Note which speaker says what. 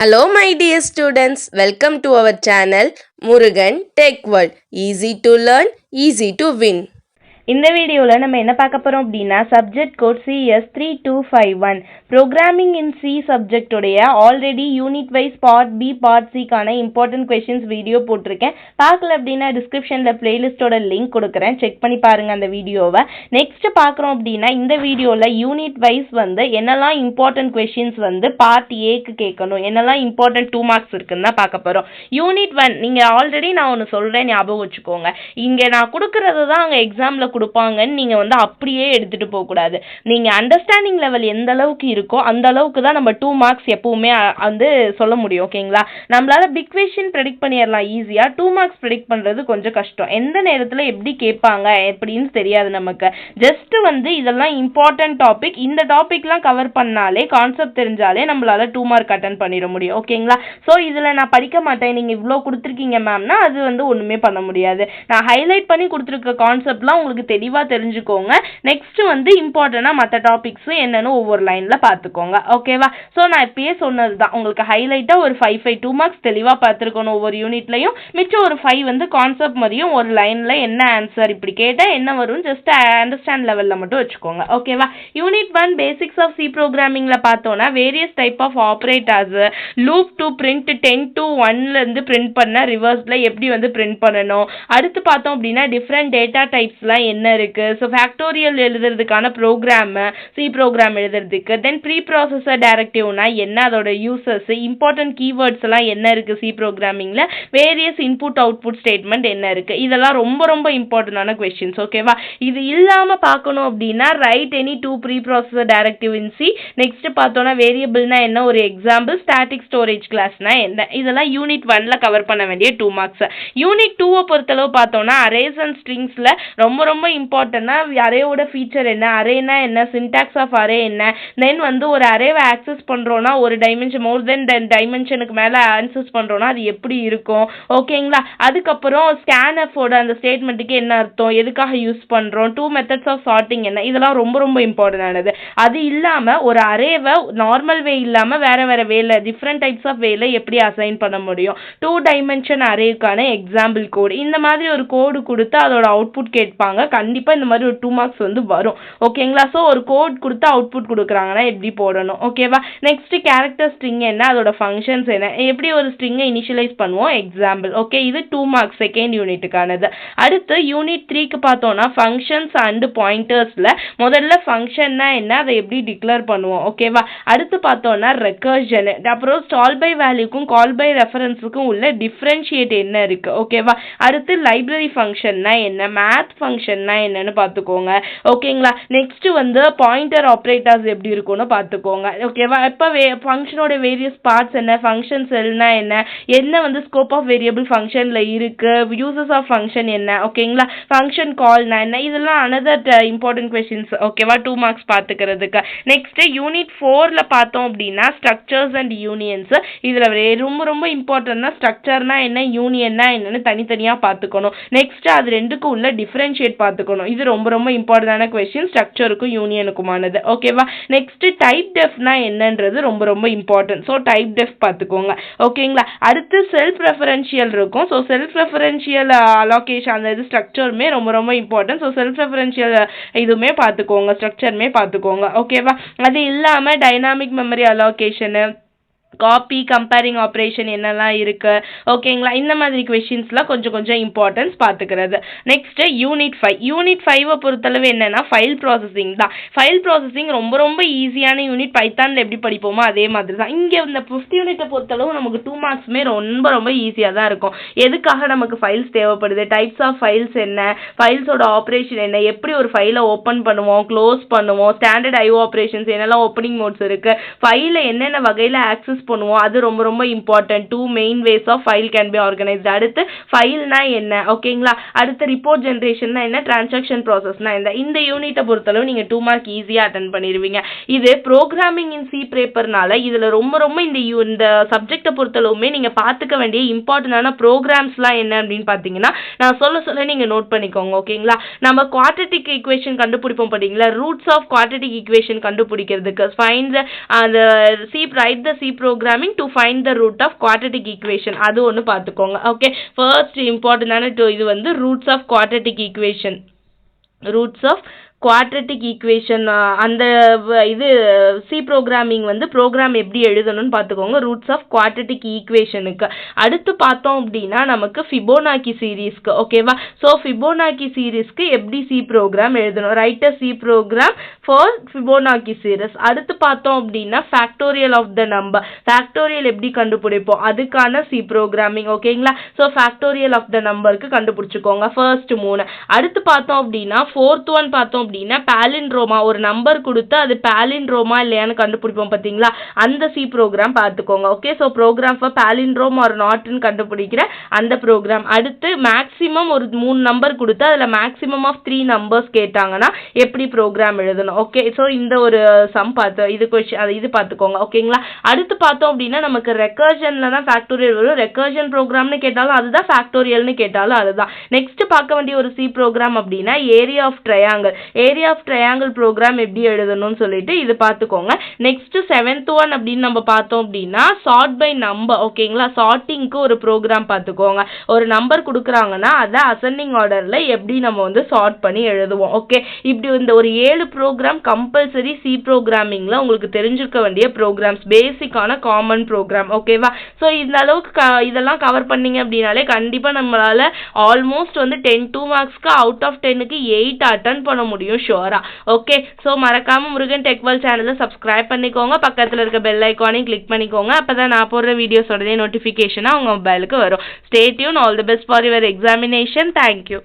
Speaker 1: Hello my dear students, welcome to our channel Murugan Tech World. Easy to learn, easy to win.
Speaker 2: இந்த வீடியோவில் நம்ம என்ன பார்க்க போகிறோம் அப்படின்னா subject code CS3251 programming in C சப்ஜெக்டுடைய already unit wise part B part சிக்கான important questions video போட்டிருக்கேன். பார்க்கல அப்படின்னா டிஸ்கிரிப்ஷனில் பிளேலிஸ்ட்டோட லிங்க் கொடுக்குறேன், செக் பண்ணி பாருங்கள் அந்த வீடியோவை. நெக்ஸ்ட் பார்க்குறோம் அப்படின்னா இந்த வீடியோவில் யூனிட் வைஸ் என்னெல்லாம் இம்பார்ட்டன்ட் கொஷின்ஸ் பார்ட் ஏக்கு கேட்கணும், என்னெல்லாம் இம்பார்ட்டன்ட் 2 மார்க்ஸ் இருக்குன்னு தான் பார்க்க போகிறோம். யூனிட் 1 நீங்கள் ஆல்ரெடி நான் ஒன்று சொல்கிறேன், ஞாபகம் வச்சுக்கோங்க. இங்கே நான் கொடுக்குறது தான் அங்கே எக்ஸாமில் கொடுப்பாங்கன்னு நீங்கள் அப்படியே எடுத்துகிட்டு போகக்கூடாது. நீங்கள் அண்டர்ஸ்டாண்டிங் லெவல் எந்த அளவுக்கு இருக்கோ அந்த அளவுக்கு தான் நம்ம 2 மார்க்ஸ் எப்பவுமே சொல்ல முடியும். ஓகேங்களா? நம்மளால பிக் கொஸ்டின் ப்ரெடிக்ட் பண்ணிடலாம் ஈஸியாக, 2 மார்க்ஸ் ப்ரெடிக்ட் பண்ணுறது கொஞ்சம் கஷ்டம். எந்த நேரத்தில் எப்படி கேட்பாங்க எப்படின்னு தெரியாது நமக்கு. ஜஸ்ட் இதெல்லாம் இம்பார்ட்டன்ட் டாபிக், இந்த டாபிக்லாம் கவர் பண்ணாலே கான்செப்ட் தெரிஞ்சாலே நம்மளால 2 மார்க் அட்டன் பண்ணிட முடியும். ஓகேங்களா? ஸோ இதில் நான் படிக்க மாட்டேன், நீங்கள் இவ்வளோ கொடுத்துருக்கீங்க மேம்னா அது ஒன்றுமே பண்ண முடியாது. நான் ஹைலைட் பண்ணி கொடுத்துருக்க கான்செப்ட்லாம் உங்களுக்கு தெளிவாக தெரிஞ்சுக்கோங்க. நெக்ஸ்ட் இம்பார்ட்டண்டாக மற்ற டாபிக்ஸும் என்னன்னு ஒவ்வொரு லைனில் பார்த்துக்கோங்க. ஓகேவா? ஸோ நான் இப்பயே சொன்னது தான், உங்களுக்கு ஹைலைட்டாக ஒரு 5 2 மார்க்ஸ் தெளிவாக பார்த்துருக்கணும் ஒவ்வொரு யூனிட்லையும். மிச்சம் ஒரு 5 கான்செப்ட் மாதிரியும் ஒரு லைனில் என்ன ஆன்சர் இப்படி கேட்டால் என்ன வரும் ஜஸ்ட் அண்டர்ஸ்டாண்ட் லெவலில் மட்டும் வச்சுக்கோங்க. ஓகேவா? யூனிட் 1 பேசிக்ஸ் ஆஃப் சி ப்ரோக்ராமிங்கில் பார்த்தோன்னா various type of operators, loop to print 10 to 1 print பண்ண ரிவர்ஸில் எப்படி பிரிண்ட் பண்ணணும். அடுத்து பார்த்தோம் அப்படின்னா டிஃப்ரெண்ட் டேட்டா டைப்ஸ்லாம் என்ன இருக்கு. ஸோ ஃபேக்டோரியல் எழுதுறதுக்கான ப்ரோக்ராம், சி ப்ரோக்ராம் எழுதுறதுக்கு. தென் ப்ரீ ப்ராசஸர் டைரக்டிவ்னா என்ன, அதோட யூசர்ஸ், இம்பார்ட்டன்ட் கீவேர்ட்ஸ் எல்லாம் என்ன இருக்கு சி ப்ரோக்ராமிங்ல, வேரியஸ் இன்புட் அவுட்புட் ஸ்டேட்மெண்ட் என்ன இருக்கு. இதெல்லாம் ரொம்ப ரொம்ப இம்பார்ட்டன்டான கொஸ்டின்ஸ். ஓகேவா? இது இல்லாம பார்க்கணும் அப்படின்னா write any 2 preprocessor directive in C. Next பார்த்தோம்னா வேரியபிள்னா என்ன ஒரு எக்ஸாம்பிள், ஸ்டாட்டிக் ஸ்டோரேஜ் கிளாஸ்னா என்ன. இதெல்லாம் யூனிட் 1ல கவர் பண்ண வேண்டிய 2 மார்க்ஸ். யூனிட் 2 பொறுத்தளவு பார்த்தோம்னா அரேஸ் அண்ட் ஸ்ட்ரிங்ஸ்ல ரொம்ப ரொம்ப இம்பார்ட்டன்ட்னா அரேயோட ஃபீச்சர் என்ன, அரேனா என்ன, சின்டாக்ஸ் ஆஃப் அரே என்ன, தென் ஒரு அரேவை ஆக்சஸ் பண்ணுறோன்னா ஒரு டைமென்ஷன் மோர் தென் டைமென்ஷனுக்கு மேலே ஆக்சஸ் பண்ணுறோன்னா அது எப்படி இருக்கும். ஓகேங்களா? அதுக்கப்புறம் ஸ்கேன்எஃபோட அந்த ஸ்டேட்மெண்ட்டுக்கு என்ன அர்த்தம், எதுக்காக யூஸ் பண்ணுறோம், 2 மெத்தட்ஸ் ஆஃப் சார்ட்டிங் என்ன, இதெல்லாம் ரொம்ப ரொம்ப இம்பார்ட்டன்டானது. அது இல்லாமல் ஒரு அரேவை நார்மல் வே இல்லாமல் வேற வேற வேல டிஃப்ரெண்ட் டைப்ஸ் ஆஃப் வேல எப்படி அசைன் பண்ண முடியும், 2 டைமென்ஷன் அரேக்கான எக்ஸாம்பிள் கோடு, இந்த மாதிரி ஒரு கோடு கொடுத்து அதோட அவுட்புட் கேட்பாங்க. கண்டிப்பாக இந்த மாதிரி ஒரு 2 மார்க்ஸ் வரும். ஓகேங்களா? ஸோ ஒரு கோட் கொடுத்து அவுட்புட் கொடுக்குறாங்கன்னா எப்படி போடணும். ஓகேவா? நெக்ஸ்ட் கேரக்டர் ஸ்ட்ரிங் என்ன, அதோட ஃபங்க்ஷன்ஸ் என்ன, எப்படி ஒரு ஸ்ட்ரிங்கை இனிஷியலைஸ் பண்ணுவோம் எக்ஸாம்பிள். ஓகே, இது 2 மார்க்ஸ் செகண்ட் யூனிட்டுக்கானது. அடுத்து யூனிட் 3க்கு பார்த்தோம்னா ஃபங்க்ஷன்ஸ் அண்ட் பாயிண்டர்ஸில் முதல்ல ஃபங்க்ஷன்னா என்ன, அதை எப்படி டிக்ளேர் பண்ணுவோம். ஓகேவா? அடுத்து பார்த்தோம்னா ரெக்கர்ஷன், அப்புறம் ஸ்டால் பை வேல்யூக்கும் கால் பை ரெஃபரன்ஸுக்கும் உள்ள டிஃப்ரென்ஷியேட் என்ன இருக்கு. ஓகேவா? அடுத்து லைப்ரரி ஃபங்க்ஷன்னா என்ன, மேத் ஃபங்க்ஷன்னா என்னன்னு பார்த்துக்கோங்க. ஓகேங்களா? நெக்ஸ்ட் பாயிண்டர் ஆப்ரேட்டர்ஸ் எப்படி இருக்கும்னு பார்த்துக்கோங்க. ஓகேவா? இப்போ ஃபங்க்ஷனோட வேரியஸ் பார்ட்ஸ் என்ன, ஃபங்க்ஷன் செல்னா என்ன, என்ன ஸ்கோப் ஆஃப் வேரியபிள் ஃபங்க்ஷனில் இருக்கு, யூசஸ் ஆஃப் ஃபங்க்ஷன் என்ன. ஓகேங்களா? ஃபங்க்ஷன் கால்னா என்ன, இதெல்லாம் அனதர் இம்பார்ட்டன்ட் கொஸ்டின்ஸ். ஓகேவா? 2 மார்க்ஸ் பார்த்துக்கிறதுக்கு. நெக்ஸ்ட் யூனிட் 4ல பார்த்தோம் அப்படின்னா ஸ்ட்ரக்சர்ஸ் அண்ட் யூனியன்ஸ். இதில் ரொம்ப ரொம்ப இம்பார்ட்டன்ட்னா ஸ்ட்ரக்சர்னா என்ன, யூனியன்னா என்னன்னு தனித்தனியாக பார்த்துக்கணும். நெக்ஸ்ட் அது ரெண்டுக்கும் உள்ள டிஃபரன்ஷியேட் பார்த்துக்கணும். இது ரொம்ப ரொம்ப இம்பார்ட்டன்டான கொஸ்டின், ஸ்ட்ரக்சருக்கும் யூனியனுக்குமானது. ஓகேவா? நெக்ஸ்ட் டைப் டெஃப்னா என்னன்றது ரொம்ப ரொம்ப இம்பார்ட்டன்ட். ஸோ டைப் டெஃப் பார்த்துக்கோங்க. ஓகேங்களா? அடுத்து செல்ஃப் ரெஃபரன்ஷியல் இருக்கும். ஸோ செல்ஃப் ரெஃபரன்ஷியல் அலோகேஷன் அந்த இது ஸ்ட்ரக்சருமே ரொம்ப ரொம்ப இம்பார்ட்டன்ட். ஸோ செல்ஃப் ரெஃபரன்ஷியல் இதுவுமே பார்த்துக்கோங்க, ஸ்ட்ரக்சருமே பார்த்துக்கோங்க. ஓகேவா? அது இல்லாமல் டைனாமிக் மெமரி அலோகேஷனு, காப்பி, கம்பேரிங் ஆப்ரேஷன் என்னெல்லாம் இருக்கு. ஓகேங்களா? இந்த மாதிரி கொஸ்டின்ஸ்லாம் கொஞ்சம் கொஞ்சம் இம்பார்ட்டன்ஸ் பார்த்துக்கிறது. Next unit 5. யூனிட் 5 பொறுத்தளவு என்னன்னா ஃபைல் ப்ராசஸிங் தான். ஃபைல் ப்ராசஸிங் ரொம்ப ரொம்ப ஈஸியான யூனிட். பைத்தானில் எப்படி படிப்போமோ அதே மாதிரி தான். இங்கே இந்த 5th யூனிட்டை பொறுத்தளவு நமக்கு 2 மார்க்ஸுமே ரொம்ப ரொம்ப ஈஸியாக தான் இருக்கும். எதுக்காக நமக்கு ஃபைல்ஸ் தேவைப்படுது, டைப்ஸ் ஆஃப் ஃபைல்ஸ் என்ன, ஃபைல்ஸோட ஆப்ரேஷன் என்ன, எப்படி ஒரு ஃபைலை ஓப்பன் பண்ணுவோம், க்ளோஸ் பண்ணுவோம், ஸ்டாண்டர்ட் ஐஓ ஆப்ரேஷன்ஸ் என்னெல்லாம் ஓப்பனிங் மோட்ஸ் இருக்கு, ஃபைலை என்னென்ன வகையில் ஆக்சஸ் பண்ணுவோம், அது ரொம்ப ரொம்ப important. 2 main ways of file can be organised. அடுத்து ஃபைல்னா என்ன. ஓகேங்களா? அடுத்து ரிப்போர்ட் ஜென்ரேஷன்னா என்ன, டிரான்சாக்ஷன் ப்ராசஸ்னா என்ன. இந்த யூனிட்டை பொறுத்தளவு நீங்கள் 2 மார்க் ஈஸியாக அட்டன் பண்ணிடுவீங்க. இது ப்ரோக்ராமிங் இன் சி பேப்பர்னால இதில் ரொம்ப ரொம்ப இந்த சப்ஜெக்டை பொறுத்தளவுமே நீங்கள் பார்த்துக்க வேண்டிய இம்பார்ட்டன்டான ப்ரோக்ராம்ஸ்லாம் என்ன அப்படின்னு பார்த்தீங்கன்னா நான் சொல்ல நீங்கள் நோட் பண்ணிக்கோங்க. ஓகேங்களா? நம்ம குவாட்ரட்டிக் ஈக்குவேஷன் கண்டுபிடிப்போம் பார்த்தீங்களா, ரூட்ஸ் ஆஃப் குவாட்ரட்டிக் ஈக்குவேஷன் கண்டுபிடிக்கிறதுக்கு ஃபைண்ட் அந்த C write the C program programming to find the root of quadratic equation அது ஒன்று பார்த்துக்கோங்க. ஓகே, ஃபர்ஸ்ட் இம்பார்ட்டன்டான இது வந்து roots of quadratic equation. Roots of quadratic equation அந்த இது சி ப்ரோக்ராமிங் வந்து ப்ரோக்ராம் எப்படி எழுதணும்னு பார்த்துக்கோங்க ரூட்ஸ் ஆஃப் குவாட்ரட்டிக் ஈக்குவேஷனுக்கு. அடுத்து பார்த்தோம் அப்படின்னா நமக்கு ஃபிபோனாக்கி சீரீஸ்க்கு. ஓகேவா? ஸோ ஃபிபோனாக்கி சீரீஸ்க்கு எப்படி சி ப்ரோக்ராம் எழுதணும், write a C program for Fibonacci series. அடுத்து பார்த்தோம் அப்படின்னா factorial of the number, factorial எப்படி கண்டுபிடிப்போம் அதுக்கான சி ப்ரோக்ராமிங். ஓகேங்களா? ஸோ ஃபேக்டோரியல் ஆஃப் த நம்பருக்கு கண்டுபிடிச்சிக்கோங்க ஃபர்ஸ்ட் 3. அடுத்து பார்த்தோம் அப்படின்னா ஃபோர்த் ஒன் பார்த்தோம் அப்படின்னா பாலிண்ட்ரோமா, ஒரு நம்பர் கொடுத்து அது பாலிண்ட்ரோமா இல்லையான்னு கண்டுபிடிப்போம் பார்த்தீங்களா, அந்த சி ப்ரோக்ராம் பார்த்துக்கோங்க. Okay, so program for palindrome or நாட்னு கண்டுபிடிக்கிற அந்த ப்ரோக்ராம். அடுத்து மேக்ஸிமம் ஒரு 3 நம்பர் கொடுத்து அதில் மேக்ஸிமம் ஆஃப் 3 நம்பர்ஸ் கேட்டாங்கன்னா எப்படி ப்ரோக்ராம் எழுதணும். ஓகே, ஸோ இந்த ஒரு சம் பார்த்து இது பார்த்துக்கோங்க. ஓகேங்களா? அடுத்து பார்த்தோம் அப்படின்னா நமக்கு ரெக்கர்ஷன்ல தான் ஃபேக்டோரியல் வரும். ரெக்கர்ஷன் ப்ரோக்ராம்னு கேட்டாலும் அதுதான், ஃபேக்டோரியல்னு கேட்டாலும் அதுதான். நெக்ஸ்ட் பார்க்க வேண்டிய ஒரு சி ப்ரோக்ராம் அப்படின்னா area of triangle. Area of triangle program எப்படி எழுதணும்னு சொல்லிட்டு இது பார்த்துக்கோங்க. நெக்ஸ்ட் 7th ஒன் அப்படின்னு நம்ம பார்த்தோம் அப்படின்னா சார்ட் பை நம்பர். ஓகேங்களா? சார்ட்டிங்க்கு ஒரு ப்ரோக்ராம் பார்த்துக்கோங்க. ஒரு நம்பர் கொடுக்குறாங்கன்னா அதை அசெண்டிங் ஆர்டர்ல எப்படி நம்ம வந்து சார்ட் பண்ணி எழுதுவோம். ஓகே, இப்படி இந்த ஒரு 7 ப்ரோக்ராம் கம்பல்சரி சி ப்ரோக்ராமிங்ல உங்களுக்கு தெரிஞ்சிருக்க வேண்டிய ப்ரோக்ராம்ஸ், பேசிக்கான காமன் ப்ரோக்ராம். ஓகேவா? ஸோ இந்த அளவுக்கு இதெல்லாம் கவர் பண்ணீங்க அப்படின்னாலே கண்டிப்பா நம்மளால ஆல்மோஸ்ட் வந்து 10 மார்க்ஸ்க்கு அவுட் ஆஃப் 10க்கு 8 அட்டன் பண்ண முடியும் ஷுவரா. ஓகே, ஸோ மறக்காம முருகன் டெக் வேர்ல்ட் சேனலை சப்ஸ்கிரைப் பண்ணிக்கோங்க. பக்கத்தில் இருக்க பெல் ஐக்கானையும் கிளிக் பண்ணிக்கோங்க. அப்பதான் நான் போடுற வீடியோஸ் உடனே நோட்டிஃபிகேஷனாக உங்கள் மொபைலுக்கு வரும். Stay tune. All the best for your examination. Thank you.